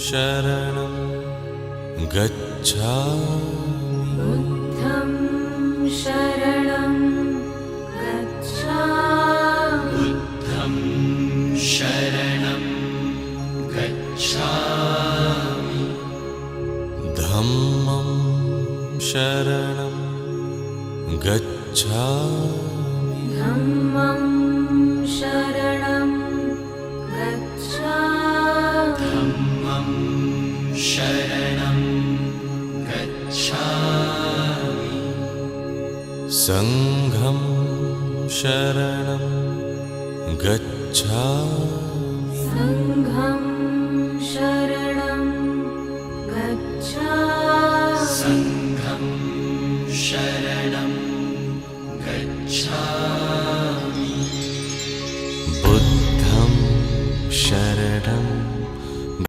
शरणं गच्छामि बुद्धं शरणं गच्छामि बुद्धं शरणं गच्छामि धम्मं शरणं गच्छामि धम्मं शरणं गच्छामि धम्मं शरणं गच्छामि संघं शरणं गच्छामि